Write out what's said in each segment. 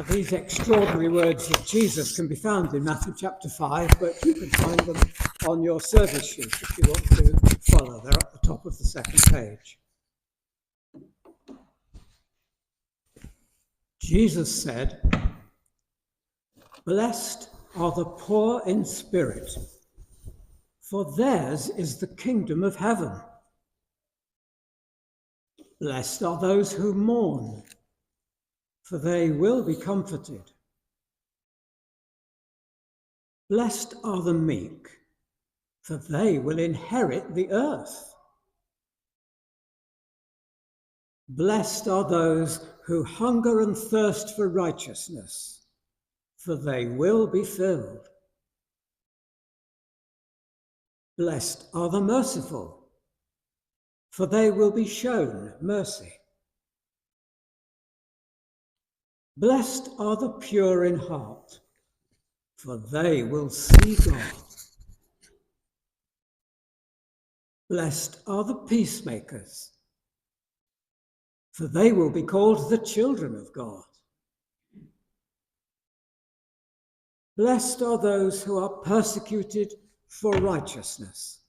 These extraordinary words of Jesus can be found in Matthew chapter 5, but you can find them on your service sheet if you want to follow. They're at the top of the second page. Jesus said, "Blessed are the poor in spirit, for theirs is the kingdom of heaven. Blessed are those who mourn, for they will be comforted. Blessed are the meek, for they will inherit the earth. Blessed are those who hunger and thirst for righteousness, for they will be filled. Blessed are the merciful, for they will be shown mercy. Blessed are the pure in heart, for they will see God. Blessed are the peacemakers, for they will be called the children of God. Blessed are those who are persecuted for righteousness,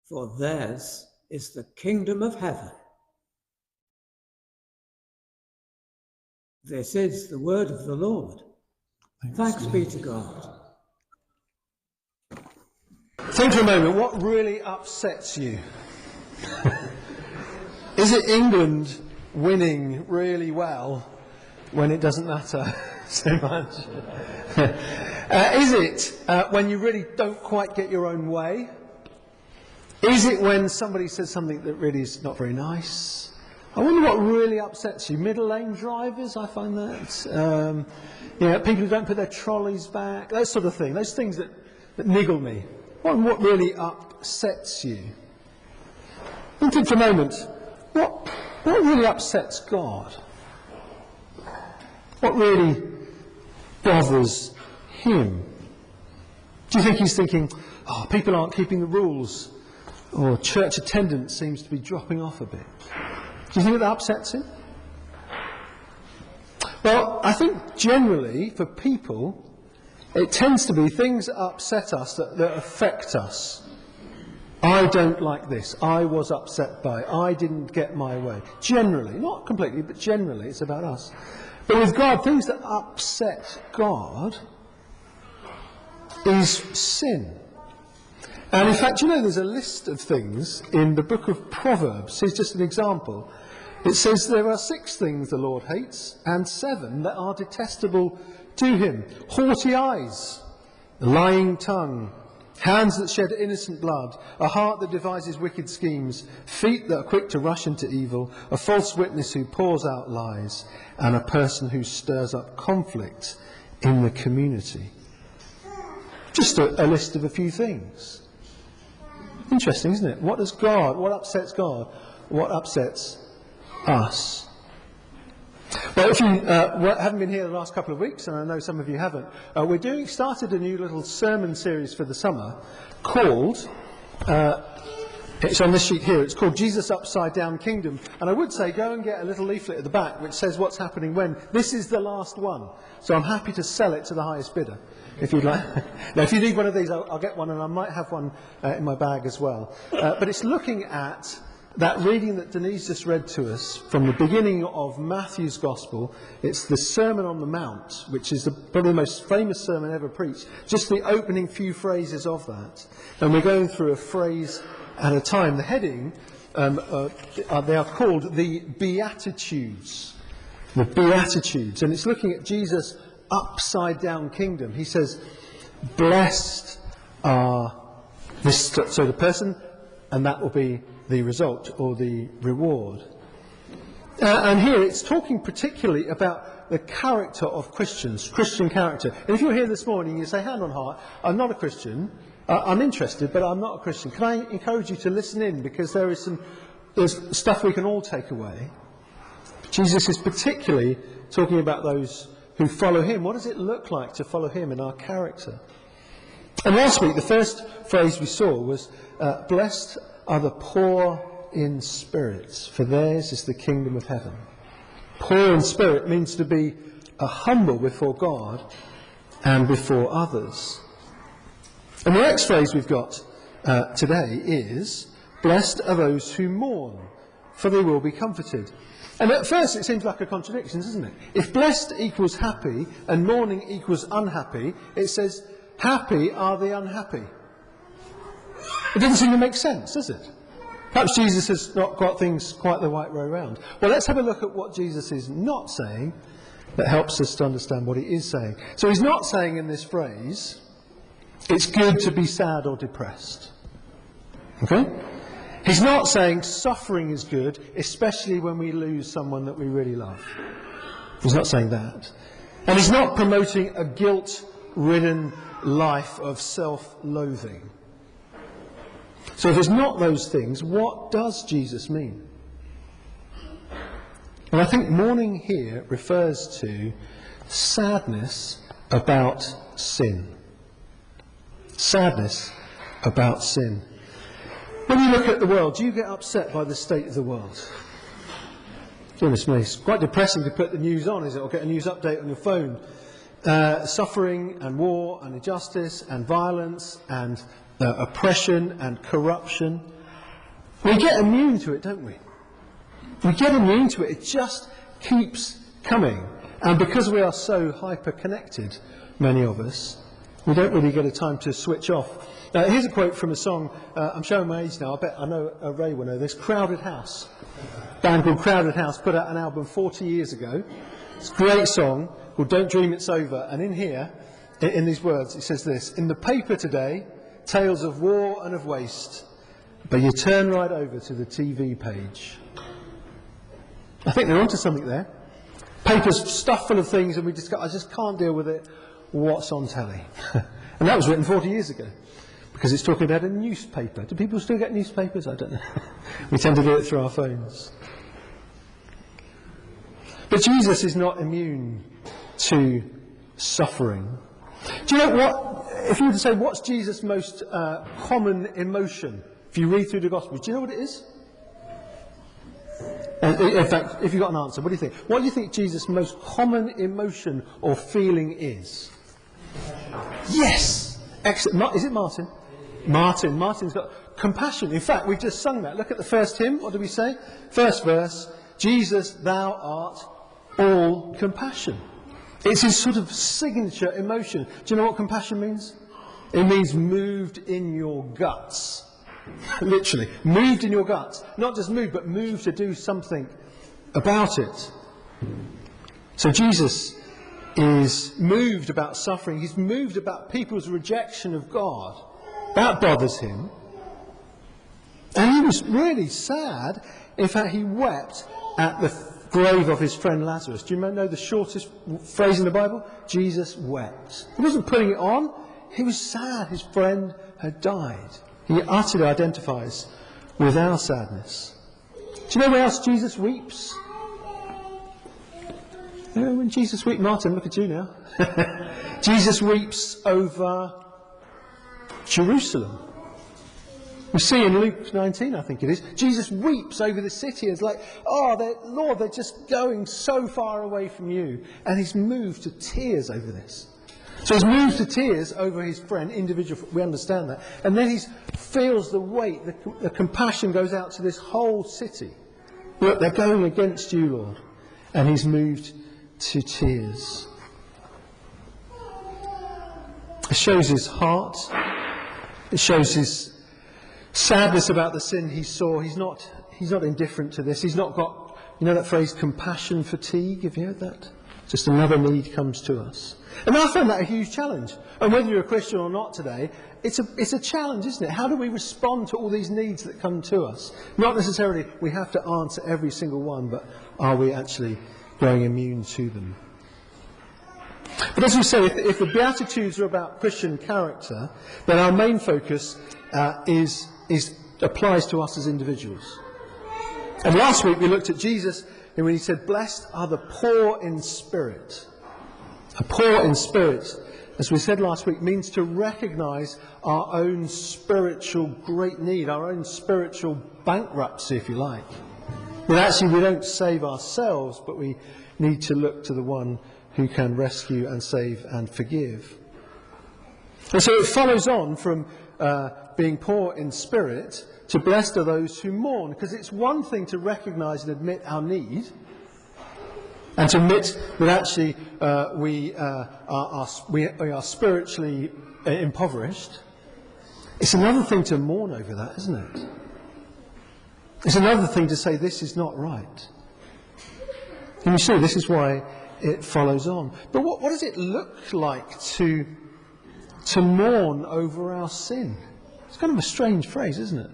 for theirs is the kingdom of heaven." This is the word of the Lord. Thanks be to God. Think for a moment, what really upsets you? Is it England winning really well when it doesn't matter so much? Is it when you really don't quite get your own way? Is it when somebody says something that really is not very nice? I wonder what really upsets you. Middle lane drivers, I find that. People who don't put their trolleys back, that sort of thing. Those things that niggle me. What really upsets you? Think for a moment, what really upsets God? What really bothers him? Do you think he's thinking, people aren't keeping the rules, or church attendance seems to be dropping off a bit? Do you think that upsets him? Well, I think generally, for people, it tends to be things that upset us, that affect us. I don't like this. I was upset by it. I didn't get my way. Generally, not completely, but generally, it's about us. But with God, things that upset God is sin. And in fact, there's a list of things in the book of Proverbs. Here's just an example. It says there are 6 things the Lord hates, and 7 that are detestable to him. Haughty eyes, a lying tongue, hands that shed innocent blood, a heart that devises wicked schemes, feet that are quick to rush into evil, a false witness who pours out lies, and a person who stirs up conflict in the community. Just a list of a few things. Interesting, isn't it? What upsets God? What upsets us? Well, if you haven't been here the last couple of weeks, and I know some of you haven't, we started a new little sermon series for the summer called, it's on this sheet here, it's called Jesus Upside Down Kingdom. And I would say go and get a little leaflet at the back which says what's happening when. This is the last one. So I'm happy to sell it to the highest bidder. If you'd like. Now, if you need one of these, I'll get one, and I might have one in my bag as well. But it's looking at that reading that Denise just read to us from the beginning of Matthew's Gospel. It's the Sermon on the Mount, which is probably the most famous sermon ever preached. Just the opening few phrases of that. And we're going through a phrase at a time. The heading, they are called the Beatitudes. The Beatitudes. And it's looking at Jesus' upside down kingdom. He says, blessed are this, so the person, and that will be the result or the reward. And here it's talking particularly about the character of Christians, Christian character. And if you're here this morning and you say, hand on heart, I'm not a Christian, I'm interested, but I'm not a Christian. Can I encourage you to listen in, because there's stuff we can all take away. Jesus is particularly talking about those who follow him. What does it look like to follow him in our character? And last week, the first phrase we saw was, blessed are the poor in spirit, for theirs is the kingdom of heaven. Poor in spirit means to be humble before God and before others. And the next phrase we've got today is, blessed are those who mourn, for they will be comforted. And at first it seems like a contradiction, doesn't it? If blessed equals happy and mourning equals unhappy, it says, happy are the unhappy. It doesn't seem to make sense, does it? Perhaps Jesus has not got things quite the right way around. Well, let's have a look at what Jesus is not saying that helps us to understand what he is saying. So he's not saying in this phrase, it's good to be sad or depressed. Okay? He's not saying suffering is good, especially when we lose someone that we really love. He's not saying that. And he's not promoting a guilt-ridden life of self-loathing. So if it's not those things, what does Jesus mean? And I think mourning here refers to sadness about sin. Sadness about sin. When you look at the world, do you get upset by the state of the world? Goodness me, it's quite depressing to put the news on, is it? Or get a news update on your phone. Suffering and war and injustice and violence and oppression and corruption. We get immune to it, don't we? We get immune to it. It just keeps coming. And because we are so hyper-connected, many of us, we don't really get a time to switch off. Here's a quote from a song. I'm showing my age now. I bet I know Ray will know this. Crowded House. A band called Crowded House put out an album 40 years ago. It's a great song called Don't Dream It's Over. And in here, in these words, it says this. In the paper today, tales of war and of waste. But you turn right over to the TV page. I think they're onto something there. Paper's stuffed full of things and we discuss, I just can't deal with it. What's on telly? And that was written 40 years ago. Because it's talking about a newspaper. Do people still get newspapers? I don't know. We tend to do it through our phones. But Jesus is not immune to suffering. Do you know what? If you were to say, what's Jesus' most common emotion? If you read through the Gospels, do you know what it is? In fact, if you've got an answer, what do you think? What do you think Jesus' most common emotion or feeling is? Yes! Excellent. Is it Martin? Martin's got compassion. In fact, we've just sung that. Look at the first hymn. What do we say? First verse. Jesus, thou art all compassion. It's his sort of signature emotion. Do you know what compassion means? It means moved in your guts. Literally. Moved in your guts. Not just moved, but moved to do something about it. So Jesus is moved about suffering. He's moved about people's rejection of God. That bothers him. And he was really sad. In fact, he wept at the grave of his friend Lazarus. Do you know the shortest phrase in the Bible? Jesus wept. He wasn't putting it on. He was sad. His friend had died. He utterly identifies with our sadness. Do you know where else Jesus weeps? You know, when Jesus weeps, Martin, look at you now. Jesus weeps over Jerusalem. We see in Luke 19, I think it is, Jesus weeps over the city. It's like, Lord, they're just going so far away from you. And he's moved to tears over this. So he's moved to tears over his friend, individual, we understand that. And then he feels the weight, the compassion goes out to this whole city. Look, they're going against you, Lord. And he's moved to tears. It shows his heart. It shows his sadness about the sin he saw. He's not indifferent to this. He's not got, you know that phrase, compassion fatigue? Have you heard that? Just another need comes to us. And I found that a huge challenge. And whether you're a Christian or not today, it's a challenge, isn't it? How do we respond to all these needs that come to us? Not necessarily we have to answer every single one, but are we actually growing immune to them? But as we say, if the Beatitudes are about Christian character, then our main focus applies to us as individuals. And last week we looked at Jesus and when he said, blessed are the poor in spirit. A poor in spirit, as we said last week, means to recognise our own spiritual great need, our own spiritual bankruptcy, if you like. That actually we don't save ourselves, but we need to look to the one who can rescue and save and forgive. And so it follows on from being poor in spirit to blessed are those who mourn, because it's one thing to recognise and admit our need, and to admit that actually we are spiritually impoverished. It's another thing to mourn over that, isn't it? It's another thing to say this is not right. And you see, this is why it follows on. But what does it look like to mourn over our sin? It's kind of a strange phrase, isn't it?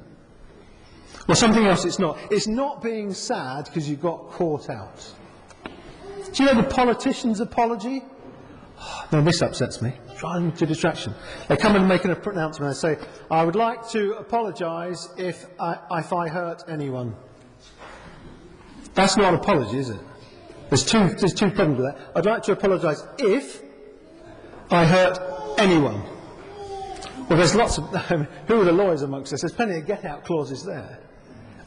Well, something else it's not. It's not being sad because you got caught out. Do you know the politician's apology? Now, this upsets me. Trying to distraction. They come and make an announcement and say, I would like to apologise if I hurt anyone. That's not an apology, is it? There's two problems with that. I'd like to apologise if I hurt anyone. Well, there's lots of... who are the lawyers amongst us? There's plenty of get-out clauses there.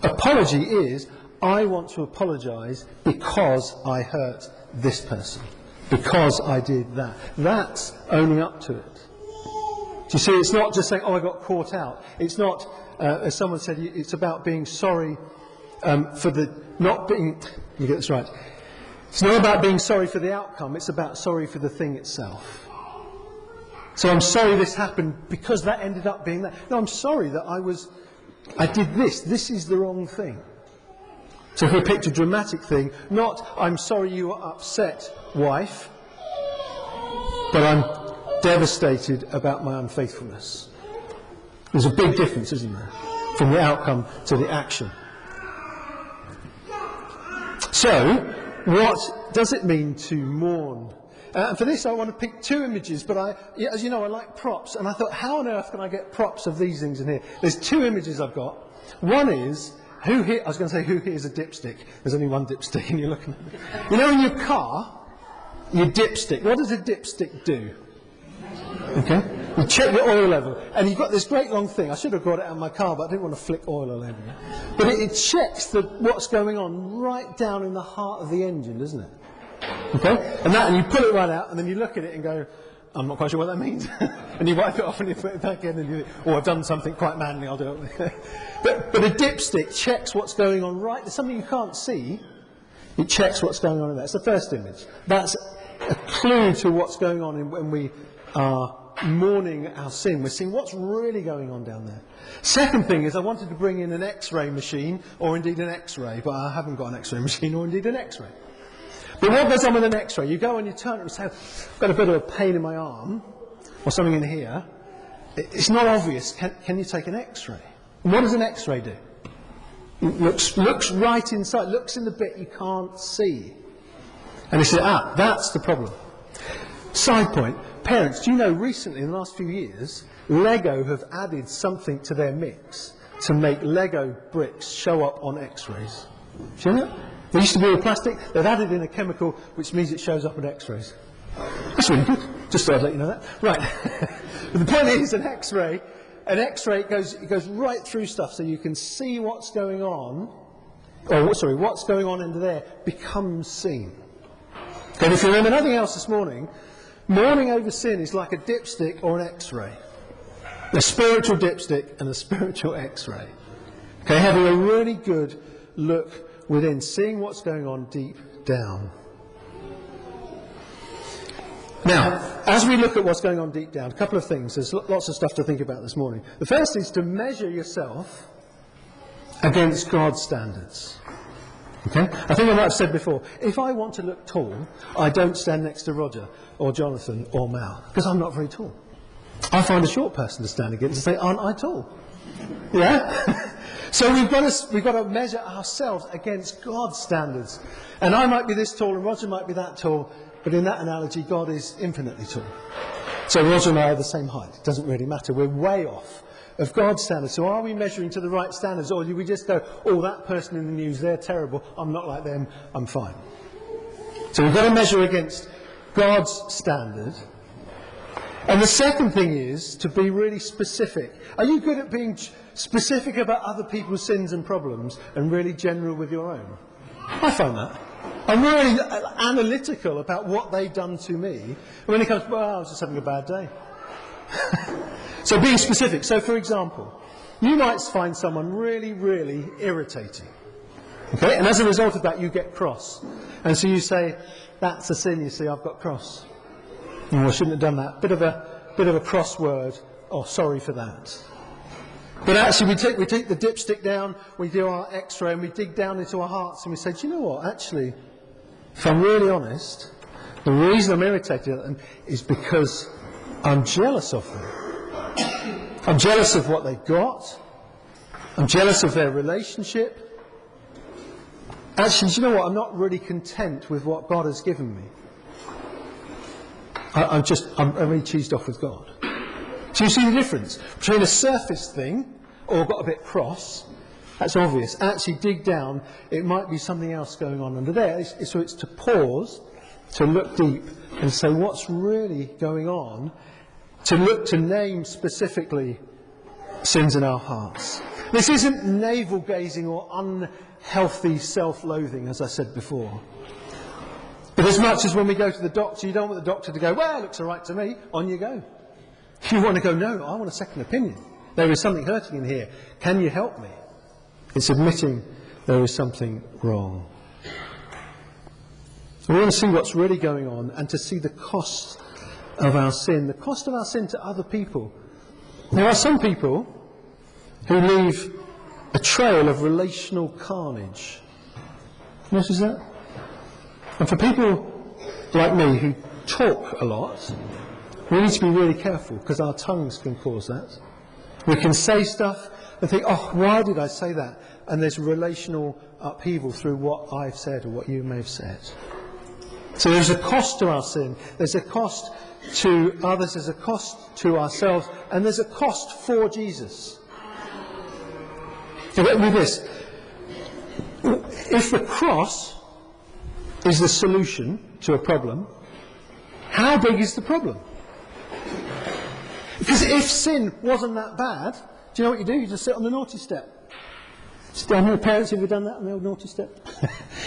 Apology is, I want to apologise because I hurt this person. Because I did that. That's owning up to it. Do you see, it's not just saying, oh, I got caught out. It's not, as someone said, it's about being sorry for the not being... Let me get this right. It's not about being sorry for the outcome. It's about sorry for the thing itself. So I'm sorry this happened because that ended up being that. No, I'm sorry that I did this. This is the wrong thing. So if we picked a dramatic thing, not I'm sorry you were upset, wife, but I'm devastated about my unfaithfulness. There's a big difference, isn't there, from the outcome to the action. So, what does it mean to mourn? For this I want to pick two images, but as you know, I like props, and I thought, how on earth can I get props of these things in here? There's two images I've got. One is, who here is a dipstick? There's only one dipstick, and you're looking at it. You know, in your car, your dipstick, what does a dipstick do? Okay? You check your oil level, and you've got this great long thing. I should have got it out of my car, but I didn't want to flick oil all over it. But it checks what's going on right down in the heart of the engine, doesn't it? Okay? And you pull it right out, and then you look at it and go, I'm not quite sure what that means. And you wipe it off and you put it back in, and I've done something quite manly, I'll do it. But a dipstick checks what's going on right. There's something you can't see. It checks what's going on in there. It's the first image. That's a clue to what's going on when we are mourning our sin. We're seeing what's really going on down there. Second thing is, I wanted to bring in an X-ray machine, or indeed an X-ray, but I haven't got an X-ray machine, or indeed an X-ray. But what goes on with an X-ray? You go and you turn it and say, I've got a bit of a pain in my arm, or something in here. It's not obvious. Can you take an X-ray? And what does an X-ray do? It looks right inside, looks in the bit you can't see. And you say, that's the problem. Side point, parents, do you know recently, in the last few years, Lego have added something to their mix to make Lego bricks show up on X-rays? Do you know that? They used to be with plastic. They've added in a chemical which means it shows up on X-rays. That's really good. Just thought I'd let you know that. Right. But the point is, an X-ray it goes right through stuff, so you can see what's going on. What's going on into there becomes seen. And if you remember nothing else this morning, mourning over sin is like a dipstick or an X-ray. A spiritual dipstick and a spiritual X-ray. Okay, having a really good look within, seeing what's going on deep down. Now, as we look at what's going on deep down, a couple of things. There's lots of stuff to think about this morning. The first is to measure yourself against God's standards. Okay? I think I might have said before, if I want to look tall, I don't stand next to Roger or Jonathan or Mal, because I'm not very tall. I find a short person to stand against and say, aren't I tall? Yeah? So we've got to measure ourselves against God's standards. And I might be this tall and Roger might be that tall, but in that analogy, God is infinitely tall. So Roger and I are the same height. It doesn't really matter. We're way off of God's standards. So are we measuring to the right standards, or do we just go, oh, that person in the news, they're terrible, I'm not like them, I'm fine? So we've got to measure against God's standard. And the second thing is to be really specific. Are you good at being specific about other people's sins and problems and really general with your own. I find that. I'm really analytical about what they've done to me. And when it comes, well, I was just having a bad day. So being specific. So, for example, you might find someone really, really irritating. Okay? And as a result of that, you get cross. And so you say, that's a sin, you see, I've got cross. Oh, I shouldn't have done that. Bit of a cross word. Oh, sorry for that. But actually, we take the dipstick down, we do our x-ray, and we dig down into our hearts, and we say, do you know what? Actually, if I'm really honest, the reason I'm irritated at them is because I'm jealous of them. I'm jealous of what they've got. I'm jealous of their relationship. Actually, do you know what? I'm not really content with what God has given me. I'm really cheesed off with God. So you see the difference between a surface thing, or got a bit cross, that's obvious. Actually dig down, it might be something else going on under there. So it's to pause, to look deep and say what's really going on, to name specifically sins in our hearts. This isn't navel-gazing or unhealthy self-loathing, as I said before. But as much as when we go to the doctor, you don't want the doctor to go, well, it looks all right to me, on you go. You want to go, no, I want a second opinion. There is something hurting in here. Can you help me? It's admitting there is something wrong. We want to see what's really going on and to see the cost of our sin to other people. There are some people who leave a trail of relational carnage. Notice that? And for people like me who talk a lot, we need to be really careful because our tongues can cause that. We can say stuff and think, oh, why did I say that? And there's relational upheaval through what I've said or what you may have said. So there's a cost to our sin. There's a cost to others. There's a cost to ourselves. And there's a cost for Jesus. So let me this. If the cross is the solution to a problem, how big is the problem? Because if sin wasn't that bad, do you know what you do? You just sit on the naughty step. How many parents have you done that on the old naughty step?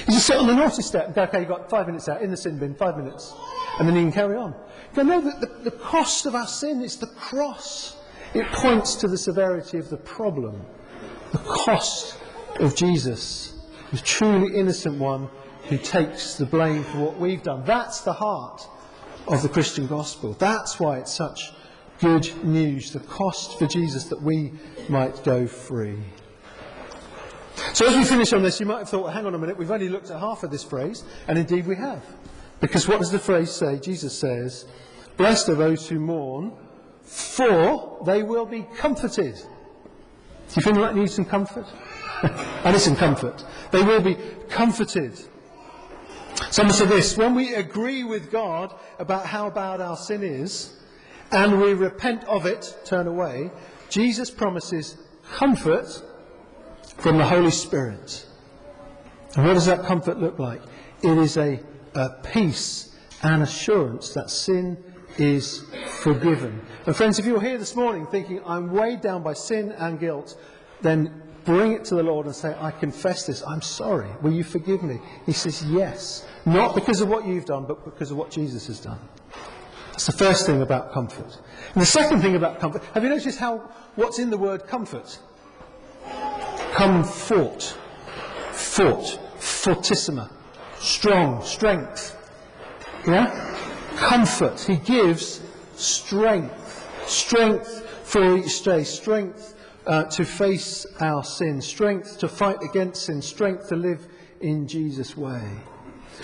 You just sit on the naughty step and go, okay, you've got 5 minutes out, in the sin bin, 5 minutes. And then you can carry on. You know that the cost of our sin is the cross. It points to the severity of the problem. The cost of Jesus, the truly innocent one who takes the blame for what we've done. That's the heart of the Christian gospel. That's why it's such good news, the cost for Jesus that we might go free. So as we finish on this, you might have thought, well, hang on a minute, we've only looked at half of this phrase, and indeed we have. Because what does the phrase say? Jesus says, blessed are those who mourn, for they will be comforted. Do you feel like you need some comfort? I need some comfort. They will be comforted. Someone said this, when we agree with God about how bad our sin is, and we repent of it, turn away, Jesus promises comfort from the Holy Spirit. And what does that comfort look like? It is a peace and assurance that sin is forgiven. And friends, if you're here this morning thinking, I'm weighed down by sin and guilt, then bring it to the Lord and say, I confess this, I'm sorry, will you forgive me? He says, yes. Not because of what you've done, but because of what Jesus has done. That's the first thing about comfort. And the second thing about comfort, have you noticed what's in the word comfort? Comfort. Fortissima. Strong, strength. Yeah? Comfort. He gives strength. Strength for each day. Strength to face our sin. Strength to fight against sin. Strength to live in Jesus' way.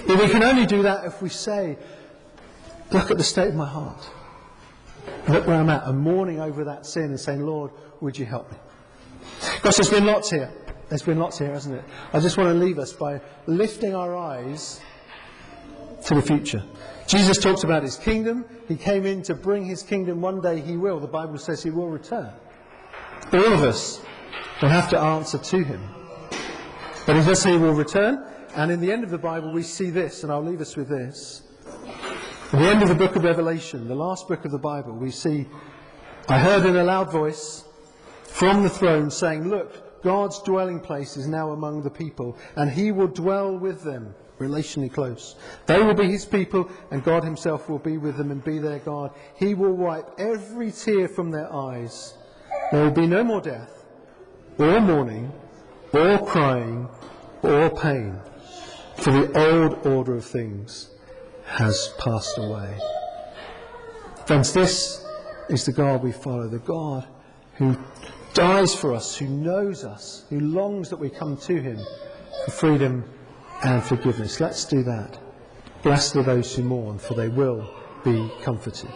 But we can only do that if we say, look at the state of my heart. Look where I'm at. I'm mourning over that sin and saying, Lord, would you help me? Gosh, there's been lots here. There's been lots here, hasn't it? I just want to leave us by lifting our eyes to the future. Jesus talks about his kingdom. He came in to bring his kingdom. One day he will. The Bible says he will return. All of us will have to answer to him. But he does say he will return. And in the end of the Bible we see this, and I'll leave us with this. At the end of the book of Revelation, the last book of the Bible, we see, I heard in a loud voice from the throne, saying, look, God's dwelling place is now among the people, and he will dwell with them, relationally close. They will be his people, and God himself will be with them and be their God. He will wipe every tear from their eyes. There will be no more death, or mourning, or crying, or pain, for the old order of things has passed away. Friends, this is the God we follow, the God who dies for us, who knows us, who longs that we come to him for freedom and forgiveness. Let's do that. Blessed are those who mourn, for they will be comforted.